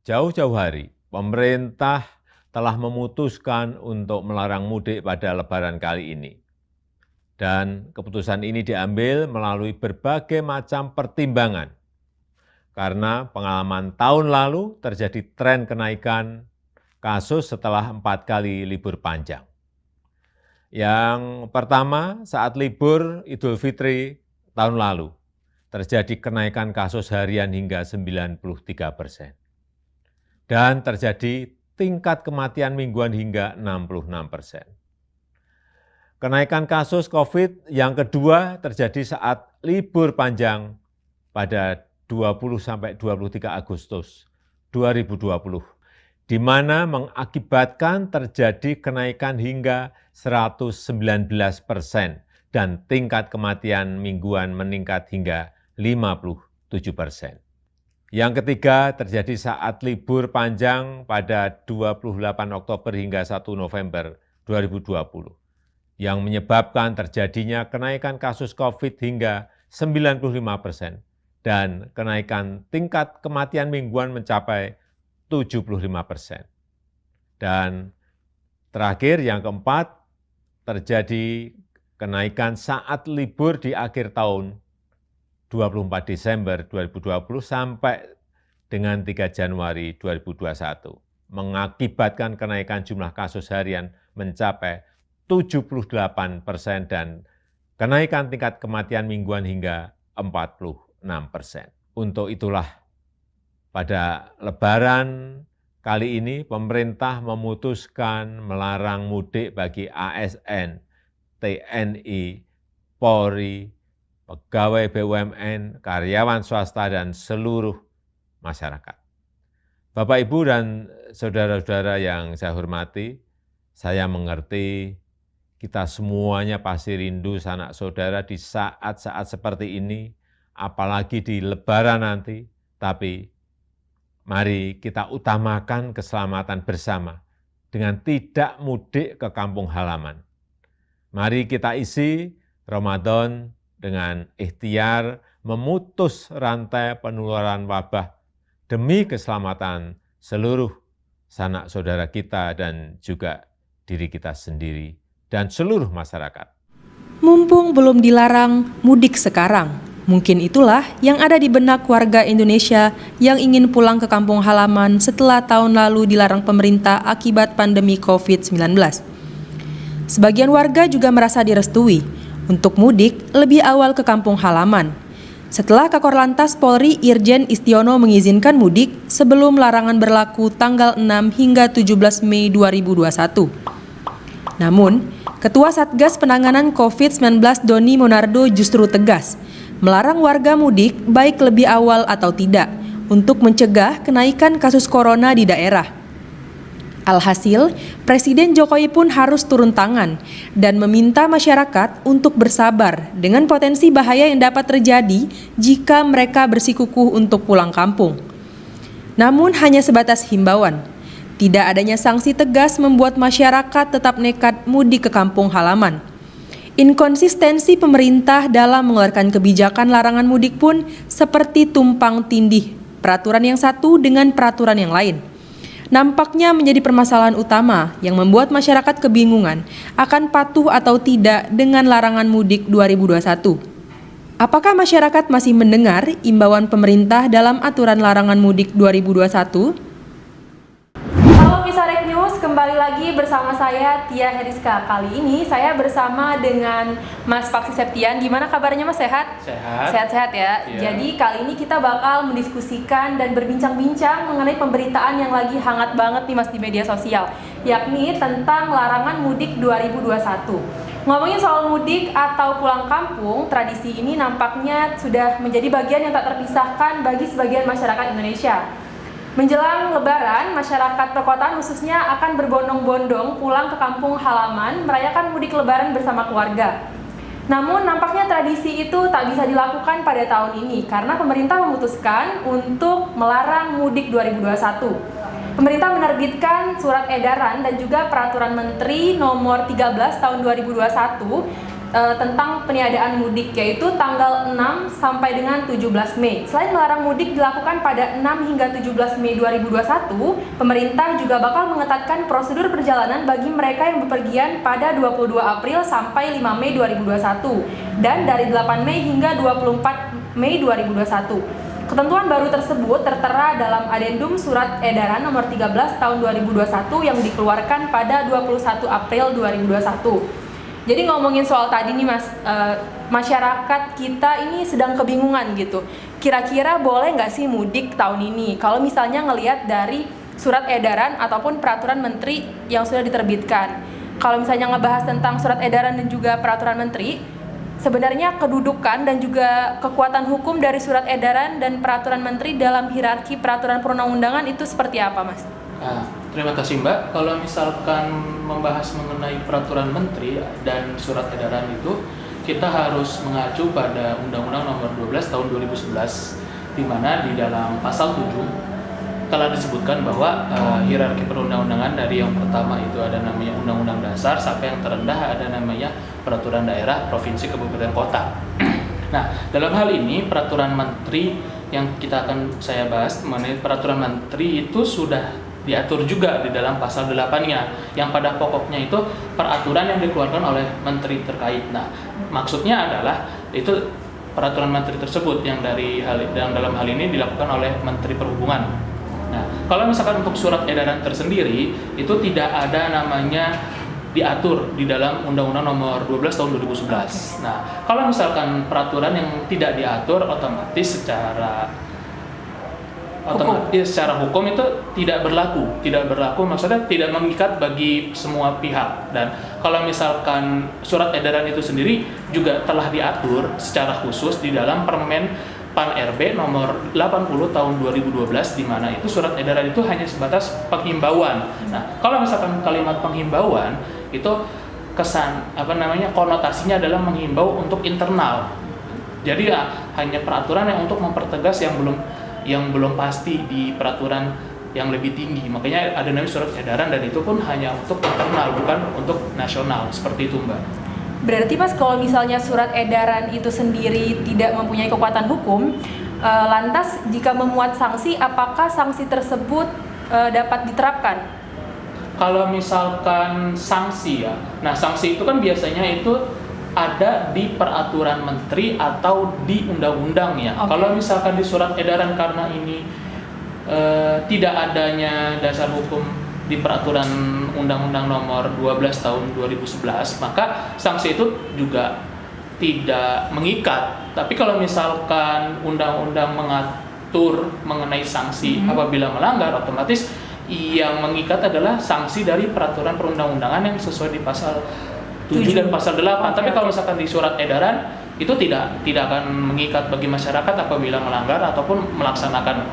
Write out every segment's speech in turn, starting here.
Jauh-jauh hari, pemerintah telah memutuskan untuk melarang mudik pada Lebaran kali ini. Dan keputusan ini diambil melalui berbagai macam pertimbangan. Karena pengalaman tahun lalu terjadi tren kenaikan kasus setelah 4 kali libur panjang. Yang pertama, saat libur Idul Fitri tahun lalu, terjadi kenaikan kasus harian hingga 93%. Dan terjadi tingkat kematian mingguan hingga 66%. Kenaikan kasus COVID yang kedua terjadi saat libur panjang pada 20-23 Agustus 2020, di mana mengakibatkan terjadi kenaikan hingga 119% dan tingkat kematian mingguan meningkat hingga 57%. Yang ketiga terjadi saat libur panjang pada 28 Oktober hingga 1 November 2020, yang menyebabkan terjadinya kenaikan kasus COVID hingga 95% dan kenaikan tingkat kematian mingguan mencapai 75%. Dan terakhir yang keempat, terjadi kenaikan saat libur di akhir tahun 24 Desember 2020 sampai dengan 3 Januari 2021, mengakibatkan kenaikan jumlah kasus harian mencapai 78% dan kenaikan tingkat kematian mingguan hingga 46%. Untuk itulah pada Lebaran kali ini pemerintah memutuskan melarang mudik bagi ASN, TNI, Polri, pegawai BUMN, karyawan swasta, dan seluruh masyarakat. Bapak, Ibu, dan saudara-saudara yang saya hormati, saya mengerti kita semuanya pasti rindu sanak saudara di saat-saat seperti ini, apalagi di Lebaran nanti. Tapi mari kita utamakan keselamatan bersama dengan tidak mudik ke kampung halaman. Mari kita isi Ramadan dengan ikhtiar memutus rantai penularan wabah demi keselamatan seluruh sanak saudara kita dan juga diri kita sendiri dan seluruh masyarakat. Mumpung belum dilarang, mudik sekarang. Mungkin itulah yang ada di benak warga Indonesia yang ingin pulang ke kampung halaman setelah tahun lalu dilarang pemerintah akibat pandemi COVID-19. Sebagian warga juga merasa direstui untuk mudik lebih awal ke kampung halaman. Setelah Kakor Lantas Polri Irjen Istiono mengizinkan mudik sebelum larangan berlaku tanggal 6 hingga 17 Mei 2021. Namun, Ketua Satgas Penanganan COVID-19 Doni Monardo justru tegas, melarang warga mudik baik lebih awal atau tidak untuk mencegah kenaikan kasus corona di daerah. Alhasil, Presiden Jokowi pun harus turun tangan dan meminta masyarakat untuk bersabar dengan potensi bahaya yang dapat terjadi jika mereka bersikukuh untuk pulang kampung. Namun hanya sebatas himbauan. Tidak adanya sanksi tegas membuat masyarakat tetap nekat mudik ke kampung halaman. Inkonsistensi pemerintah dalam mengeluarkan kebijakan larangan mudik pun seperti tumpang tindih peraturan yang satu dengan peraturan yang lain. Nampaknya menjadi permasalahan utama yang membuat masyarakat kebingungan akan patuh atau tidak dengan larangan mudik 2021. Apakah masyarakat masih mendengar imbauan pemerintah dalam aturan larangan mudik 2021? Halo Pisarek News, kembali lagi bersama saya Tia Heriska. Kali ini saya bersama dengan Mas Paksi Septian. Gimana kabarnya Mas, sehat? Sehat. Sehat-sehat ya. Iya. Jadi kali ini kita bakal mendiskusikan dan berbincang-bincang mengenai pemberitaan yang lagi hangat banget nih Mas di media sosial, yakni tentang larangan mudik 2021. Ngomongin soal mudik atau pulang kampung, tradisi ini nampaknya sudah menjadi bagian yang tak terpisahkan bagi sebagian masyarakat Indonesia. Menjelang Lebaran, masyarakat perkotaan khususnya akan berbondong-bondong pulang ke kampung halaman merayakan mudik Lebaran bersama keluarga. Namun nampaknya tradisi itu tak bisa dilakukan pada tahun ini karena pemerintah memutuskan untuk melarang mudik 2021. Pemerintah menerbitkan surat edaran dan juga peraturan Menteri nomor 13 tahun 2021 tentang peniadaan mudik, yaitu tanggal 6 sampai dengan 17 Mei. Selain melarang mudik dilakukan pada 6 hingga 17 Mei 2021, pemerintah juga bakal mengetatkan prosedur perjalanan bagi mereka yang bepergian pada 22 April sampai 5 Mei 2021 dan dari 8 Mei hingga 24 Mei 2021. Ketentuan baru tersebut tertera dalam Adendum Surat Edaran Nomor 13 Tahun 2021 yang dikeluarkan pada 21 April 2021. Jadi ngomongin soal tadi nih Mas, masyarakat kita ini sedang kebingungan gitu. Kira-kira boleh nggak sih mudik tahun ini? Kalau misalnya ngelihat dari surat edaran ataupun peraturan menteri yang sudah diterbitkan. Kalau misalnya ngebahas tentang surat edaran dan juga peraturan menteri, sebenarnya kedudukan dan juga kekuatan hukum dari surat edaran dan peraturan menteri dalam hierarki peraturan perundang-undangan itu seperti apa, Mas? Terima kasih Mbak. Kalau misalkan membahas mengenai peraturan menteri dan surat edaran itu, kita harus mengacu pada Undang-Undang Nomor 12 Tahun 2011, di mana di dalam pasal 7 telah disebutkan bahwa hierarki perundang-undangan dari yang pertama itu ada namanya Undang-Undang Dasar sampai yang terendah ada namanya Peraturan Daerah, Provinsi, Kabupaten, Kota. Nah, dalam hal ini peraturan menteri yang saya bahas mengenai peraturan menteri itu sudah diatur juga di dalam pasal 8-nya yang pada pokoknya itu peraturan yang dikeluarkan oleh menteri terkait. Nah, maksudnya adalah itu peraturan menteri tersebut yang dalam hal ini dilakukan oleh Menteri Perhubungan. Nah, kalau misalkan untuk surat edaran tersendiri itu tidak ada namanya diatur di dalam Undang-Undang Nomor 12 Tahun 2011. Nah, kalau misalkan peraturan yang tidak diatur otomatis secara hukum itu tidak berlaku maksudnya tidak mengikat bagi semua pihak. Dan kalau misalkan surat edaran itu sendiri juga telah diatur secara khusus di dalam Permen PAN RB nomor 80 tahun 2012, di mana itu surat edaran itu hanya sebatas penghimbauan. Nah, kalau misalkan kalimat penghimbauan itu konotasinya adalah menghimbau untuk internal. Jadi hanya peraturan yang untuk mempertegas yang belum pasti di peraturan yang lebih tinggi. Makanya ada namanya surat edaran dan itu pun hanya untuk internal, bukan untuk nasional. Seperti itu, Mbak. Berarti Mas, kalau misalnya surat edaran itu sendiri tidak mempunyai kekuatan hukum, lantas jika memuat sanksi, apakah sanksi tersebut dapat diterapkan? Kalau misalkan sanksi ya, nah sanksi itu kan biasanya itu ada di peraturan menteri atau di undang-undang ya. Okay. Kalau misalkan di surat edaran karena ini tidak adanya dasar hukum di peraturan Undang-Undang Nomor 12 Tahun 2011, maka sanksi itu juga tidak mengikat. Tapi kalau misalkan undang-undang mengatur mengenai sanksi apabila melanggar, otomatis yang mengikat adalah sanksi dari peraturan perundang-undangan yang sesuai di pasal 7 dan pasal 8. Okay. Tapi kalau misalkan di surat edaran itu tidak akan mengikat bagi masyarakat apabila melanggar ataupun melaksanakan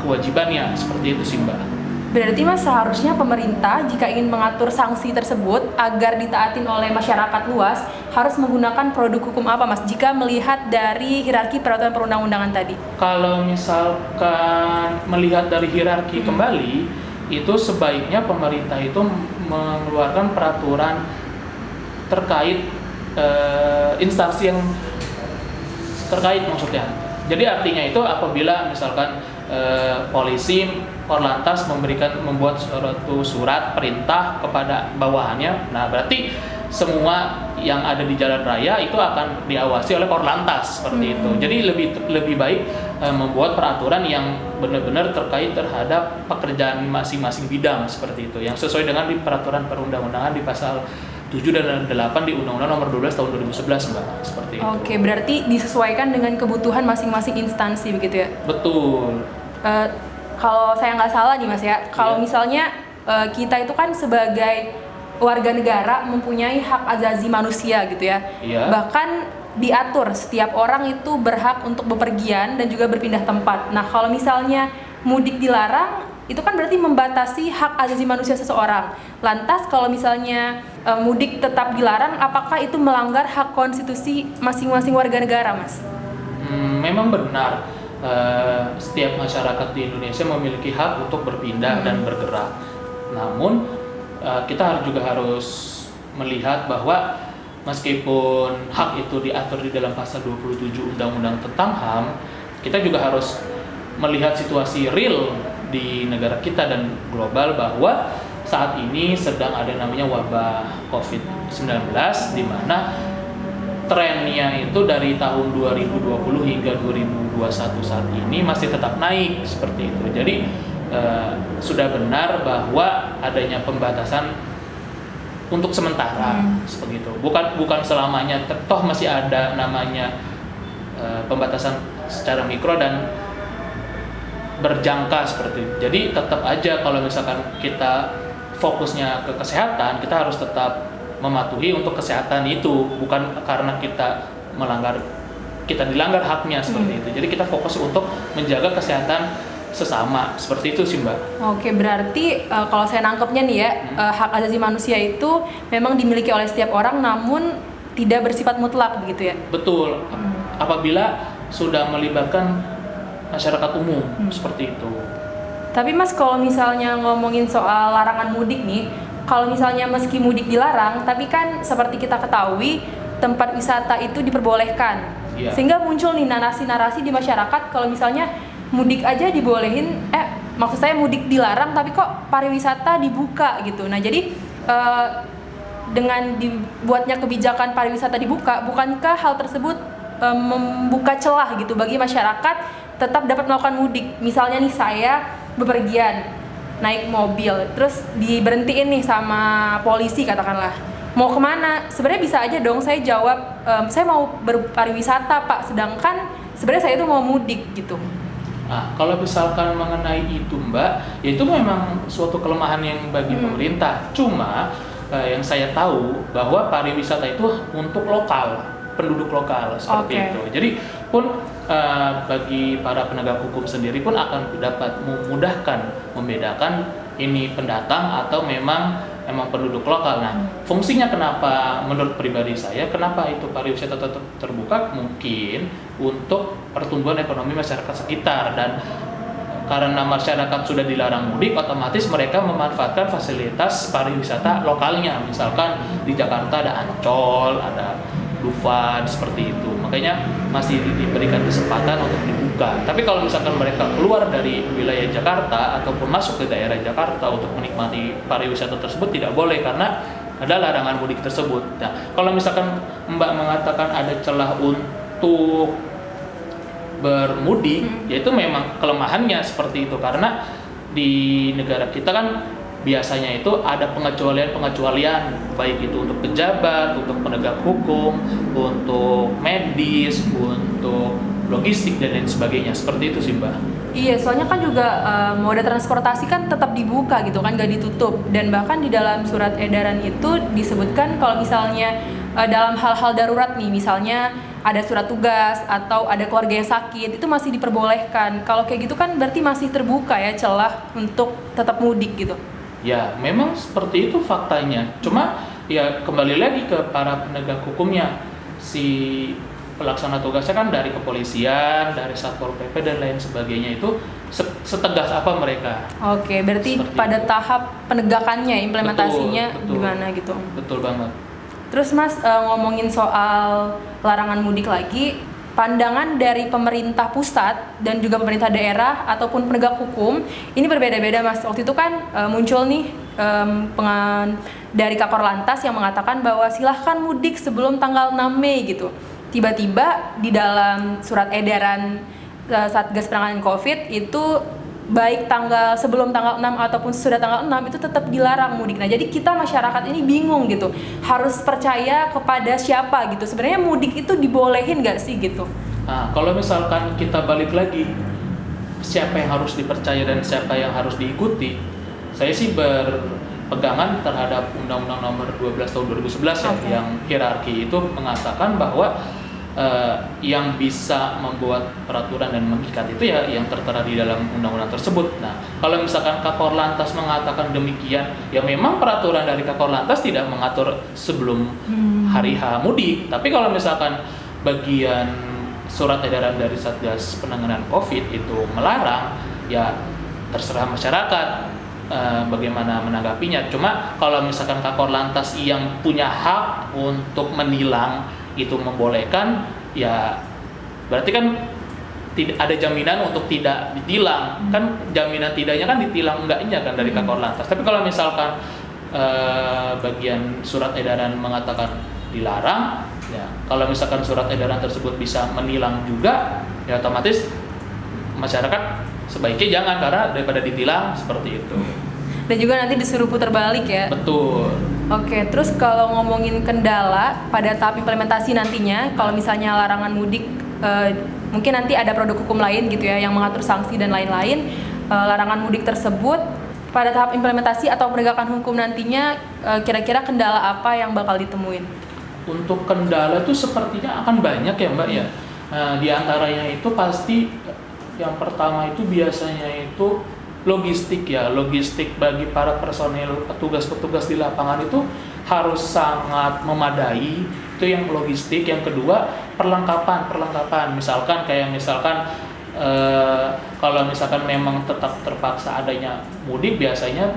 kewajibannya. Seperti itu sih, Mbak. Berarti Mas, seharusnya pemerintah jika ingin mengatur sanksi tersebut agar ditaatin oleh masyarakat luas harus menggunakan produk hukum apa, Mas, jika melihat dari hierarki peraturan perundang-undangan tadi? Kalau misalkan melihat dari hierarki kembali, itu sebaiknya pemerintah itu mengeluarkan peraturan terkait instansi yang terkait maksudnya. Jadi artinya itu apabila misalkan polisi, Korlantas membuat suatu surat perintah kepada bawahannya, nah berarti semua yang ada di jalan raya itu akan diawasi oleh Korlantas seperti itu. Jadi lebih baik membuat peraturan yang benar-benar terkait terhadap pekerjaan masing-masing bidang seperti itu, yang sesuai dengan di peraturan perundang-undangan di pasal 7 dan 8 di Undang-Undang Nomor 12 Tahun 2011, Mbak. Seperti itu. Oke, berarti disesuaikan dengan kebutuhan masing-masing instansi begitu ya? Betul. Kalau saya nggak salah nih Mas ya, kalau misalnya kita itu kan sebagai warga negara mempunyai hak azazi manusia gitu ya. Iya. Bahkan diatur setiap orang itu berhak untuk bepergian dan juga berpindah tempat. Nah, kalau misalnya mudik dilarang, itu kan berarti membatasi hak azazi manusia seseorang. Lantas kalau misalnya mudik tetap dilarang, apakah itu melanggar hak konstitusi masing-masing warga negara, Mas? Memang benar. Setiap masyarakat di Indonesia memiliki hak untuk berpindah dan bergerak. Namun kita juga harus melihat bahwa meskipun hak itu diatur di dalam pasal 27 Undang-Undang tentang HAM, kita juga harus melihat situasi real di negara kita dan global bahwa saat ini sedang ada namanya wabah COVID-19, di mana trennya itu dari tahun 2020 hingga 2021 saat ini masih tetap naik seperti itu. Jadi sudah benar bahwa adanya pembatasan untuk sementara seperti itu. Bukan selamanya, toh masih ada namanya pembatasan secara mikro dan berjangka seperti itu. Jadi tetap aja kalau misalkan kita fokusnya ke kesehatan, kita harus tetap mematuhi untuk kesehatan itu, bukan karena kita dilanggar haknya seperti itu. Jadi kita fokus untuk menjaga kesehatan sesama, seperti itu sih Mbak. Oke, berarti kalau saya nangkepnya nih ya, hak asasi manusia itu memang dimiliki oleh setiap orang, namun tidak bersifat mutlak begitu ya? Betul. Apabila sudah melibatkan masyarakat umum seperti itu. Tapi Mas, kalau misalnya ngomongin soal larangan mudik nih, kalau misalnya meski mudik dilarang, tapi kan seperti kita ketahui tempat wisata itu diperbolehkan. Iya. Sehingga muncul nih narasi-narasi di masyarakat kalau misalnya mudik aja dibolehin, maksud saya mudik dilarang tapi kok pariwisata dibuka gitu. Nah, jadi dengan dibuatnya kebijakan pariwisata dibuka, bukankah hal tersebut membuka celah gitu bagi masyarakat tetap dapat melakukan mudik? Misalnya nih saya bepergian naik mobil terus diberhentiin nih sama polisi katakanlah, mau kemana? Sebenarnya bisa aja dong saya jawab saya mau berpariwisata Pak, sedangkan sebenarnya saya itu mau mudik gitu. Nah, kalau misalkan mengenai itu Mbak, ya itu memang suatu kelemahan yang bagi pemerintah. Cuma yang saya tahu bahwa pariwisata itu untuk lokal, penduduk lokal seperti itu. Jadi pun bagi para penegak hukum sendiri pun akan dapat memudahkan membedakan ini pendatang atau memang penduduk lokal. Nah, fungsinya kenapa menurut pribadi saya, kenapa itu pariwisata tetap terbuka? Mungkin untuk pertumbuhan ekonomi masyarakat sekitar, dan karena masyarakat sudah dilarang mudik, otomatis mereka memanfaatkan fasilitas pariwisata lokalnya. Misalkan di Jakarta ada Ancol, ada Dufan seperti itu, makanya masih diberikan kesempatan untuk dibuka. Tapi kalau misalkan mereka keluar dari wilayah Jakarta ataupun masuk ke daerah Jakarta untuk menikmati pariwisata tersebut, tidak boleh karena ada larangan mudik tersebut. Nah, kalau misalkan Mbak mengatakan ada celah untuk bermudik, yaitu memang kelemahannya seperti itu, karena di negara kita kan biasanya itu ada pengecualian, baik itu untuk pejabat, untuk penegak hukum, untuk medis, untuk logistik dan lain sebagainya. Seperti itu sih Mbak. Iya, soalnya kan juga moda transportasi kan tetap dibuka gitu kan, gak ditutup. Dan bahkan di dalam surat edaran itu disebutkan kalau misalnya dalam hal-hal darurat nih, misalnya ada surat tugas atau ada keluarga yang sakit, itu masih diperbolehkan. Kalau kayak gitu kan berarti masih terbuka ya celah untuk tetap mudik gitu. Ya, memang seperti itu faktanya. Cuma ya kembali lagi ke para penegak hukumnya. Si pelaksana tugasnya kan dari kepolisian, dari Satpol PP dan lain sebagainya, itu setegas apa mereka. Oke, berarti seperti pada itu. Tahap penegakannya, implementasinya betul, gimana gitu. Betul banget. Terus Mas, ngomongin soal larangan mudik lagi, pandangan dari pemerintah pusat dan juga pemerintah daerah ataupun penegak hukum ini berbeda-beda Mas. Waktu itu kan muncul nih dari Kakor Lantas yang mengatakan bahwa silahkan mudik sebelum tanggal 6 Mei gitu. Tiba-tiba di dalam surat edaran Satgas Penanganan Covid itu baik sebelum tanggal 6 ataupun sudah tanggal 6 itu tetap dilarang mudik. Nah, jadi kita masyarakat ini bingung gitu. Harus percaya kepada siapa gitu. Sebenarnya mudik itu dibolehin nggak sih gitu? Nah, kalau misalkan kita balik lagi, siapa yang harus dipercaya dan siapa yang harus diikuti? Saya sih berpegangan terhadap Undang-Undang Nomor 12 Tahun 2011 yang hierarki itu mengatakan bahwa yang bisa membuat peraturan dan mengikat itu ya yang tertera di dalam undang-undang tersebut. Nah, kalau misalkan Kakor Lantas mengatakan demikian, ya memang peraturan dari Kakor Lantas tidak mengatur sebelum hari H mudik. Tapi kalau misalkan bagian surat edaran dari Satgas Penanganan Covid itu melarang, ya terserah masyarakat bagaimana menanggapinya. Cuma kalau misalkan Kakor Lantas yang punya hak untuk menilang itu membolehkan, ya berarti kan tidak ada jaminan untuk tidak ditilang. Kan jaminan tidaknya kan ditilang enggaknya kan dari Kakor Lantas. Tapi kalau misalkan bagian surat edaran mengatakan dilarang, ya kalau misalkan surat edaran tersebut bisa menilang juga, ya otomatis masyarakat sebaiknya jangan, karena daripada ditilang seperti itu. Dan juga nanti disuruh putar balik ya. Betul. Oke, terus kalau ngomongin kendala pada tahap implementasi nantinya, kalau misalnya larangan mudik, mungkin nanti ada produk hukum lain gitu ya yang mengatur sanksi dan lain-lain. Larangan mudik tersebut pada tahap implementasi atau penegakan hukum nantinya, kira-kira kendala apa yang bakal ditemuin? Untuk kendala itu sepertinya akan banyak ya Mbak ya. Di antaranya itu pasti yang pertama itu biasanya itu logistik ya. Logistik bagi para personel petugas-petugas di lapangan itu harus sangat memadai. Itu yang logistik. Yang kedua perlengkapan. Misalkan kalau misalkan memang tetap terpaksa adanya mudik, biasanya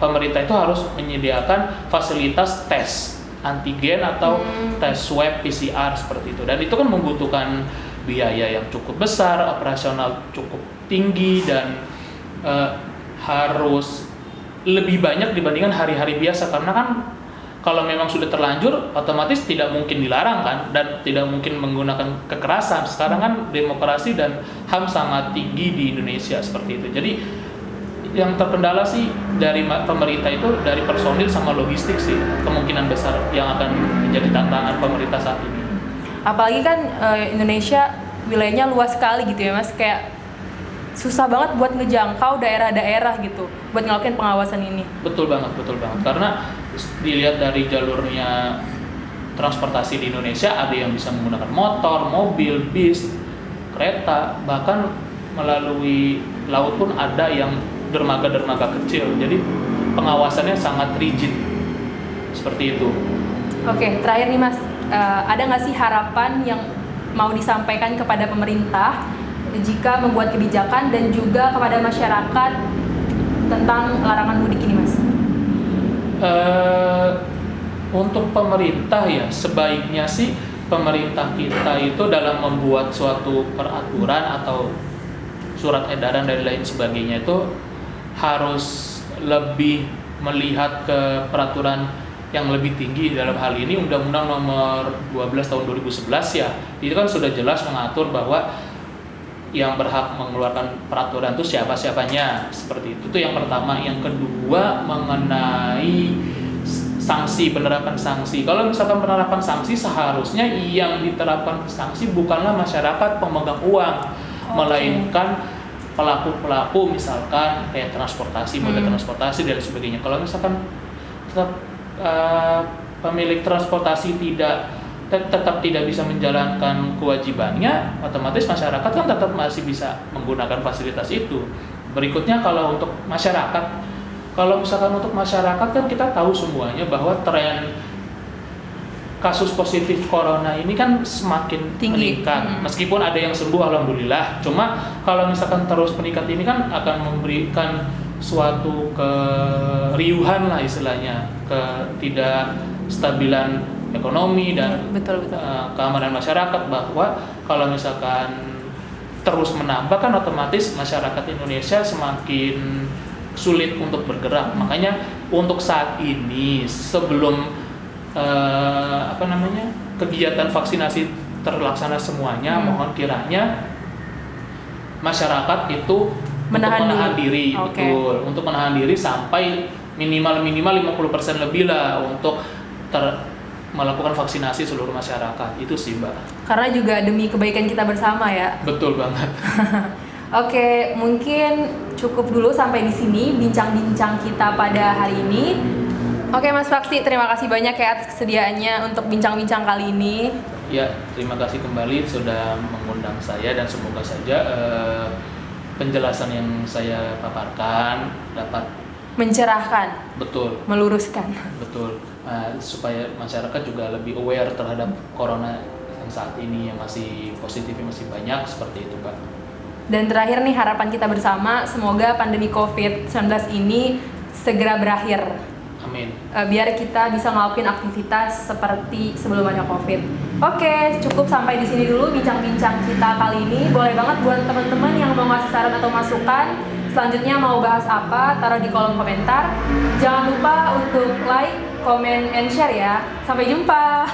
pemerintah itu harus menyediakan fasilitas tes antigen atau tes swab PCR seperti itu. Dan itu kan membutuhkan biaya yang cukup besar, operasional cukup tinggi, dan harus lebih banyak dibandingkan hari-hari biasa, karena kan kalau memang sudah terlanjur otomatis tidak mungkin dilarang kan, dan tidak mungkin menggunakan kekerasan. Sekarang kan demokrasi dan HAM sangat tinggi di Indonesia seperti itu. Jadi yang terkendala sih dari pemerintah itu dari personil sama logistik sih, kemungkinan besar yang akan menjadi tantangan pemerintah saat ini. Apalagi kan Indonesia wilayahnya luas sekali gitu ya Mas, kayak susah banget buat ngejangkau daerah-daerah gitu buat ngelakuin pengawasan ini. Betul banget. Karena dilihat dari jalurnya transportasi di Indonesia, ada yang bisa menggunakan motor, mobil, bis, kereta, bahkan melalui laut pun ada yang dermaga-dermaga kecil. Jadi pengawasannya sangat rigid seperti itu. Oke, terakhir nih Mas, ada nggak sih harapan yang mau disampaikan kepada pemerintah jika membuat kebijakan dan juga kepada masyarakat tentang larangan mudik ini Mas? Untuk pemerintah ya, sebaiknya sih pemerintah kita itu dalam membuat suatu peraturan atau surat edaran dan lain sebagainya itu harus lebih melihat ke peraturan yang lebih tinggi. Dalam hal ini Undang-Undang Nomor 12 Tahun 2011 ya, itu kan sudah jelas mengatur bahwa yang berhak mengeluarkan peraturan itu siapa-siapanya, seperti itu. Itu yang pertama. Yang kedua mengenai sanksi, penerapan sanksi. Kalau misalkan penerapan sanksi, seharusnya yang diterapkan sanksi bukanlah masyarakat pemegang uang, melainkan pelaku-pelaku, misalkan kayak transportasi, moda transportasi dan sebagainya. Kalau misalkan pemilik transportasi tetap tidak bisa menjalankan kewajibannya, otomatis masyarakat kan tetap masih bisa menggunakan fasilitas itu. Berikutnya kalau untuk masyarakat, kan kita tahu semuanya bahwa tren kasus positif corona ini kan semakin tinggi, meningkat. Meskipun ada yang sembuh alhamdulillah, cuma kalau misalkan terus meningkat ini kan akan memberikan suatu keriuhan lah istilahnya, ketidakstabilan ekonomi dan betul. keamanan masyarakat, bahwa kalau misalkan terus menambah kan otomatis masyarakat Indonesia semakin sulit untuk bergerak. Makanya untuk saat ini sebelum kegiatan vaksinasi terlaksana semuanya, mohon kiranya masyarakat itu menahan diri. Betul, untuk menahan diri sampai minimal 50% lebih lah untuk melakukan vaksinasi seluruh masyarakat. Itu sih Mbak. Karena juga demi kebaikan kita bersama ya. Betul banget. Oke, mungkin cukup dulu sampai di sini bincang-bincang kita pada hari ini. Oke Mas Faksi, terima kasih banyak ya atas kesediaannya untuk bincang-bincang kali ini. Ya, terima kasih kembali sudah mengundang saya, dan semoga saja penjelasan yang saya paparkan dapat mencerahkan, betul, meluruskan, betul, supaya masyarakat juga lebih aware terhadap corona yang saat ini yang masih positifnya masih banyak, seperti itu Pak. Dan terakhir nih, harapan kita bersama, semoga pandemi COVID-19 ini segera berakhir. Amin. Biar kita bisa ngelakuin aktivitas seperti sebelum ada COVID. Oke, cukup sampai di sini dulu bincang-bincang kita kali ini. Boleh banget buat teman-teman yang mau ngasih saran atau masukan, selanjutnya mau bahas apa, taruh di kolom komentar. Jangan lupa untuk like, comment, and share ya. Sampai jumpa!